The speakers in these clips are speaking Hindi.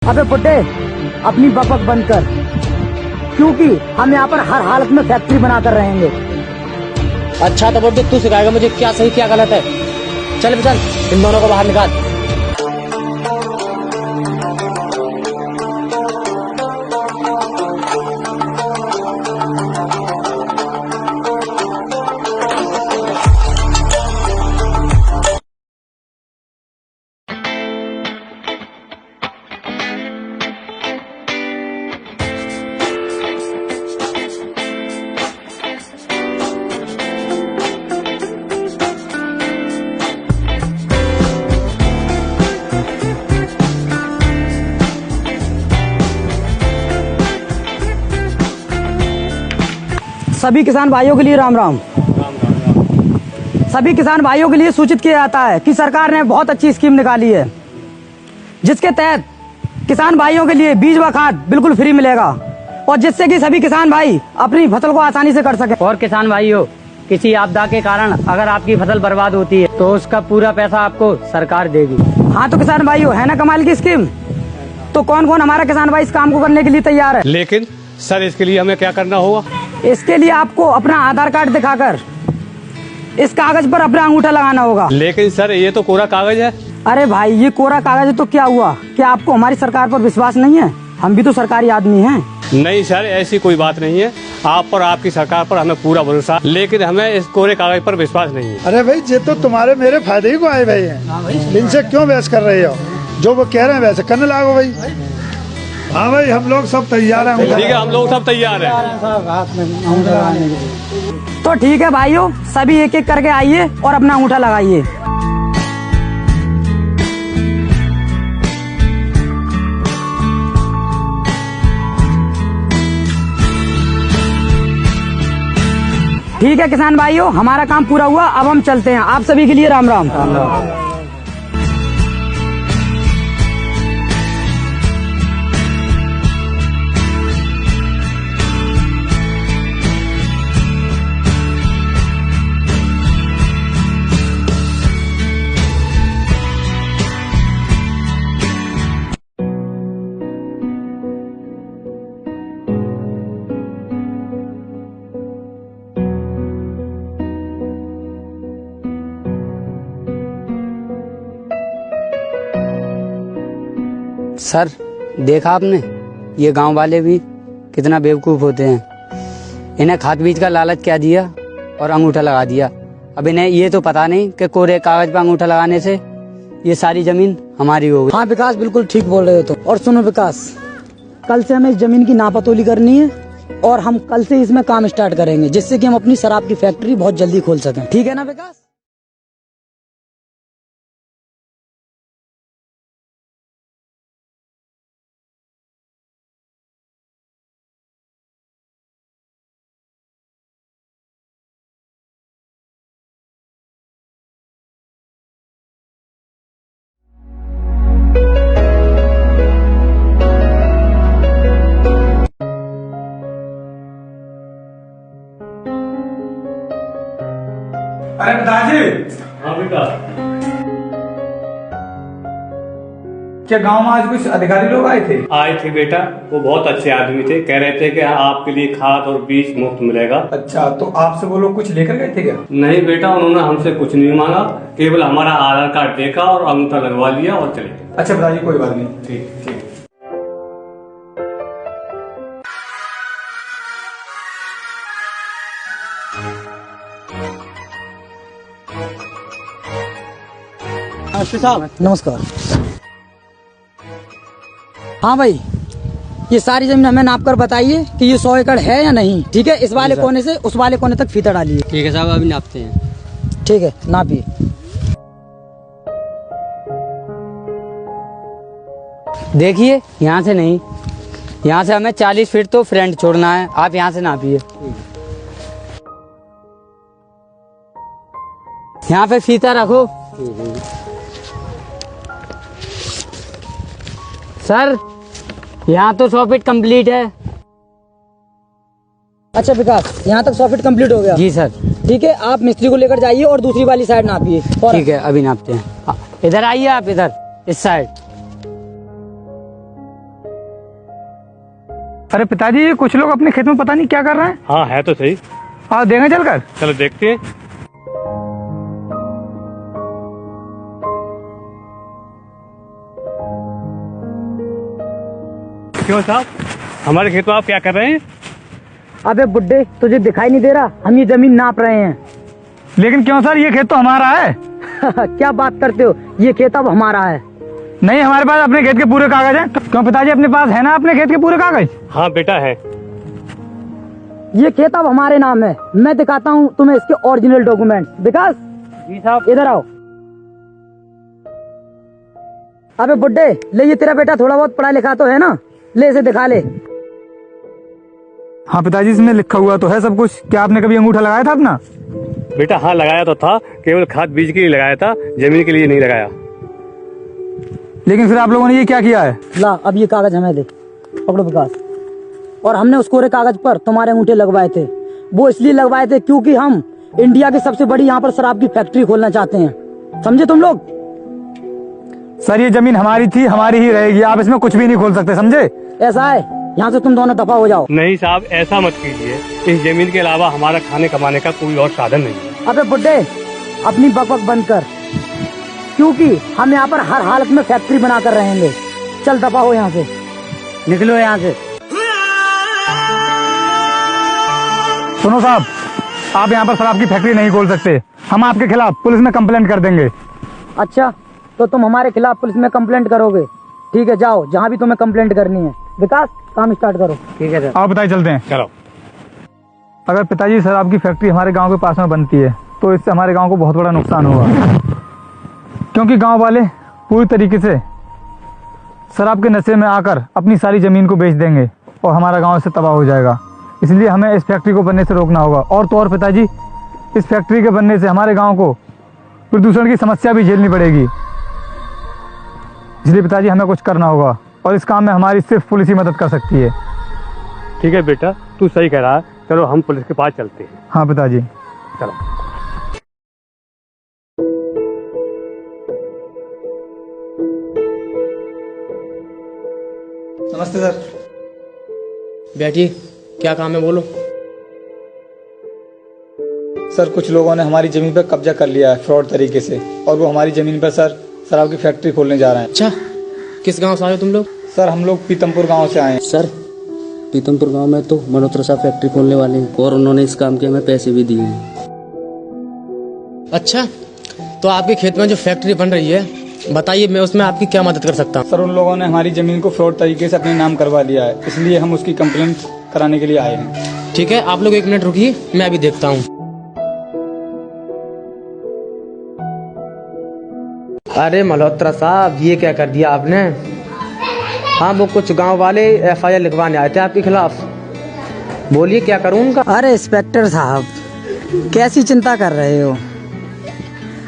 अबे पुट्टे, अपनी बपक बंद कर, क्योंकि हम यहाँ पर हर हालत में फैक्ट्री बनाकर रहेंगे। अच्छा तो बुड्ढे तू सिखाएगा मुझे क्या सही क्या गलत है। चल चल इन दोनों को बाहर निकाल। सभी किसान भाइयों के लिए राम राम। सभी किसान भाइयों के लिए सूचित किया जाता है कि सरकार ने बहुत अच्छी स्कीम निकाली है, जिसके तहत किसान भाइयों के लिए बीज व खाद बिल्कुल फ्री मिलेगा, और जिससे कि सभी किसान भाई अपनी फसल को आसानी से कर सके। और किसान भाइयों, किसी आपदा के कारण अगर आपकी फसल बर्बाद होती है तो उसका पूरा पैसा आपको सरकार देगी। हाँ तो किसान भाइयों, है ना कमाल की स्कीम। तो कौन कौन हमारा किसान भाई इस काम को करने के लिए तैयार है? लेकिन सर इसके लिए हमें क्या करना होगा? इसके लिए आपको अपना आधार कार्ड दिखाकर इस कागज पर अपना अंगूठा लगाना होगा। लेकिन सर ये तो कोरा कागज है। अरे भाई, ये कोरा कागज है तो क्या हुआ? क्या आपको हमारी सरकार पर विश्वास नहीं है? हम भी तो सरकारी आदमी हैं। नहीं सर, ऐसी कोई बात नहीं है। आप पर आपकी सरकार पर हमें पूरा भरोसा, लेकिन हमें इस कोरे कागज पर विश्वास नहीं है। अरे भाई, ये तो तुम्हारे मेरे फायदे ही को आए भाई हैं। इनसे क्यों बहस कर रहे हो? जो वो कह रहे हैं वैसे करने लागो भाई। हाँ भाई, हम लोग सब तैयार हैं। ठीक है, हम लोग सब तैयार हैं। तो ठीक है भाइयों, सभी एक एक करके आइए और अपना अंगूठा लगाइए। ठीक है किसान भाइयों, हमारा काम पूरा हुआ, अब हम चलते हैं। आप सभी के लिए राम राम। सर देखा आपने, ये गांव वाले भी कितना बेवकूफ होते हैं। इन्हें खाद बीज का लालच क्या दिया और अंगूठा लगा दिया। अब इन्हें ये तो पता नहीं कि कोरे कागज पर अंगूठा लगाने से ये सारी जमीन हमारी हो गई। हाँ विकास, बिल्कुल ठीक बोल रहे हो तुम। और सुनो विकास, कल से हमें इस जमीन की नापातोली करनी है और हम कल से इसमें काम स्टार्ट करेंगे, जिससे कि हम अपनी शराब की फैक्ट्री बहुत जल्दी खोल सकें। ठीक है ना विकास? अरे पिताजी। हाँ बेटा। क्या गांव में आज कुछ अधिकारी लोग आए थे? आए थे बेटा, वो बहुत अच्छे आदमी थे। कह रहे थे कि आपके लिए खाद और बीज मुफ्त मिलेगा। अच्छा, तो आपसे वो लोग कुछ लेकर गए थे क्या? नहीं बेटा, उन्होंने हमसे कुछ नहीं मांगा, केवल हमारा आधार कार्ड देखा और अंगूठा लगवा लिया और चले गए। अच्छा पिताजी, कोई बात नहीं। ठीक ठीक। साहब नमस्कार। हाँ भाई, ये सारी जमीन हमें नाप कर बताइए कि ये 100 एकड़ है या नहीं। ठीक है, इस वाले कोने से उस वाले कोने तक फीता डालिए। ठीक है साहब, अभी नापते हैं। ठीक है, नापिए। देखिए, यहाँ से नहीं, यहाँ से हमें 40 फीट तो फ्रंट छोड़ना है। आप यहाँ से नापिए। यहाँ पे फीता रखो। सर यहाँ तो 100 फीट कंप्लीट है। अच्छा विकास, यहाँ तक 100 फीट कंप्लीट हो गया? जी सर। ठीक है, आप मिस्त्री को लेकर जाइए और दूसरी वाली साइड नापिए। ठीक है, अभी नापते हैं। इधर आइए आप, इधर इस साइड। अरे पिताजी, कुछ लोग अपने खेत में पता नहीं क्या कर रहे हैं। हाँ है तो सही। आओ देखें चलकर। चलो देखते हैं। क्यों साहब, हमारे खेत में आप क्या कर रहे हैं? अबे बुड्ढे, तुझे दिखाई नहीं दे रहा? हम ये जमीन नाप रहे हैं। लेकिन क्यों सर, ये खेत तो हमारा है। क्या बात करते हो, ये खेत अब हमारा है। नहीं, हमारे पास अपने खेत के पूरे कागज हैं। क्यों पिताजी, अपने पास है ना अपने खेत के पूरे कागज? हाँ बेटा है। ये खेत अब हमारे नाम है। मैं दिखाता हूँ तुम्हें इसके ओरिजिनल डॉक्यूमेंट। विकास जी साहब। इधर आओ। अबे बुड्ढे, ले ये तेरा बेटा थोड़ा बहुत पढ़ा लिखा तो है ना, ले इसे दिखा ले। हाँ पिताजी, इसमें लिखा हुआ तो है सब कुछ। क्या आपने कभी अंगूठा लगाया था अपना? बेटा हाँ लगाया तो था, केवल खाद बीज के लिए लगाया था, जमीन के लिए नहीं लगाया। लेकिन फिर आप लोगों ने ये क्या किया है? ला, अब ये कागज हमें दे। पकड़ो विकास। और हमने उस कोरे कागज पर तुम्हारे अंगूठे लगवाए थे। वो इसलिए लगवाए थे क्योंकि हम इंडिया की सबसे बड़ी यहाँ पर शराब की फैक्ट्री खोलना चाहते हैं। समझे तुम लोग? सर, ये जमीन हमारी थी, हमारी ही रहेगी। आप इसमें कुछ भी नहीं खोल सकते, समझे? ऐसा है, यहाँ से तुम दोनों दफा हो जाओ। नहीं साहब, ऐसा मत कीजिए। इस जमीन के अलावा हमारा खाने कमाने का कोई और साधन नहीं है। अबे बुड्ढे, अपनी बकबक बंद कर, क्योंकि हम यहाँ पर हर हालत में फैक्ट्री बना कर रहेंगे। चल दफा हो यहाँ से, निकलो यहाँ से। सुनो साहब, आप यहाँ पर शराब की फैक्ट्री नहीं खोल सकते। हम आपके खिलाफ पुलिस में कंप्लेंट कर देंगे। अच्छा, तो तुम हमारे खिलाफ पुलिस में कंप्लेंट करोगे? ठीक है, जाओ जहाँ भी तुम्हें कंप्लेंट करनी है। विकास, काम स्टार्ट करो। ठीक है सर। आओ पिताजी, चलते हैं। चलो। अगर पिताजी शराब की फैक्ट्री हमारे गांव के पास में बनती है तो इससे हमारे गांव को बहुत बड़ा नुकसान होगा, क्योंकि गांव वाले पूरी तरीके से शराब के नशे में आकर अपनी सारी जमीन को बेच देंगे और हमारा गांव इससे तबाह हो जाएगा। इसलिए हमें इस फैक्ट्री को बनने से रोकना होगा। और तो और पिताजी, इस फैक्ट्री के बनने से हमारे गांव को प्रदूषण की समस्या भी झेलनी पड़ेगी। इसलिए पिताजी, हमें कुछ करना होगा और इस काम में हमारी सिर्फ पुलिस ही मदद कर सकती है। ठीक है बेटा, तू सही कह रहा है। चलो हम पुलिस के पास चलते हैं। हाँ पिताजी। चलो। नमस्ते सर। बैठिए, क्या काम है बोलो। सर, कुछ लोगों ने हमारी जमीन पर कब्जा कर लिया है फ्रॉड तरीके से, और वो हमारी जमीन पर सर शराब की फैक्ट्री खोलने जा रहे हैं। अच्छा, किस गांव से आए हो तुम लोग? सर, हम लोग पीतमपुर गांव से आए हैं। सर, पीतमपुर गांव में तो मल्होत्रा साहब फैक्ट्री खोलने वाले हैं और उन्होंने इस काम के हमें पैसे भी दिए हैं। अच्छा, तो आपके खेत में जो फैक्ट्री बन रही है, बताइए मैं उसमें आपकी क्या मदद कर सकता हूँ? सर, उन लोगों ने हमारी जमीन को फ्रॉड तरीके से अपने नाम करवा लिया है, इसलिए हम उसकी कंप्लेंट कराने के लिए आए हैं। ठीक है, आप लोग 1 मिनट रुकिए, मैं अभी देखता हूँ। अरे मल्होत्रा साहब, ये क्या कर दिया आपने? हाँ, वो कुछ गांव वाले FIR लिखवाने आए थे आपके खिलाफ। बोलिए क्या करूँ उनका? अरे इंस्पेक्टर साहब, कैसी चिंता कर रहे हो?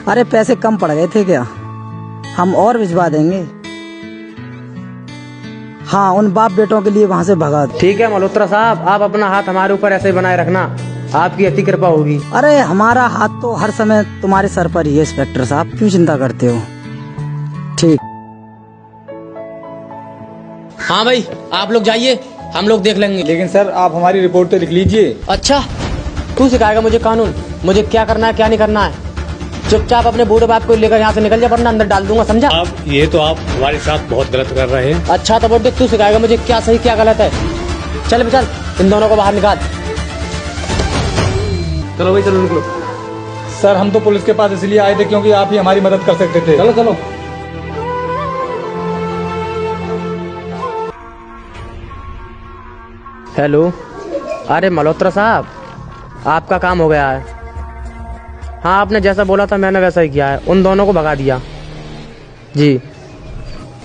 अरे पैसे कम पड़ गए थे क्या? हम और भिजवा देंगे। हाँ, उन बाप बेटों के लिए वहाँ से भगा दो। ठीक है मल्होत्रा साहब, आप अपना हाथ हमारे ऊपर ऐसे ही बनाए रखना, आपकी अति कृपा होगी। अरे हमारा हाथ तो हर समय तुम्हारे सर पर ही है इंस्पेक्टर साहब, क्यों चिंता करते हो? ठीक। हाँ भाई, आप लोग जाइए, हम लोग देख लेंगे। लेकिन सर, आप हमारी रिपोर्ट तो लिख लीजिए। अच्छा, तू सिखाएगा मुझे कानून, मुझे क्या करना है क्या नहीं करना है? चुपचाप अपने बूढ़े बाप को लेकर यहाँ से निकल जा, वरना अंदर डाल दूंगा, समझा? अब ये तो आप हमारे साथ बहुत गलत कर रहे हैं। अच्छा तो बुड्ढे, तू सिखाएगा मुझे क्या सही क्या गलत है। चल भी चल, इन दोनों को बाहर निकाल। चलो भाई, चलो निकलो। सर, हम तो पुलिस के पास इसलिए आए थे क्योंकि आप ही हमारी मदद कर सकते थे। चलो चलो। हेलो, अरे मल्होत्रा साहब, आपका काम हो गया है। हाँ, आपने जैसा बोला था मैंने वैसा ही किया है, उन दोनों को भगा दिया। जी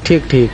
ठीक ठीक।